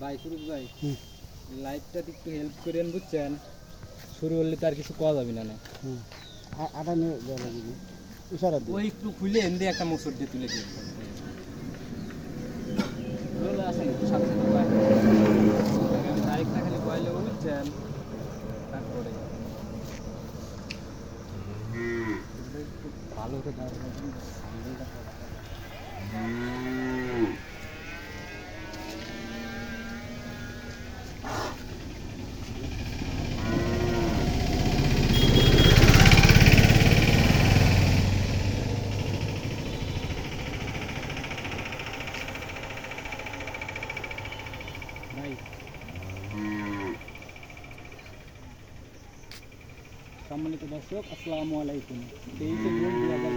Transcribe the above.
ভাই সুরজ ভাই, লাইটটা একটু হেল্প করেন বুঝছেন, শুরু হলে তো আর কিছু করা যাবে না। আটা নিয়ে দেওয়া লাগবে, ইশারা দিয়ে ওই একটু খুলে এনে একটা মোচড় দিয়ে তুলে দিয়ে আসেন একটু সাথে সাথে তারিখটা খালি কয়লে বুঝছেন, তারপরে একটু ভালো করে দেওয়া ভাই। সম্মানিত দর্শক, আসসালামু আলাইকুম। 23 জুন 2000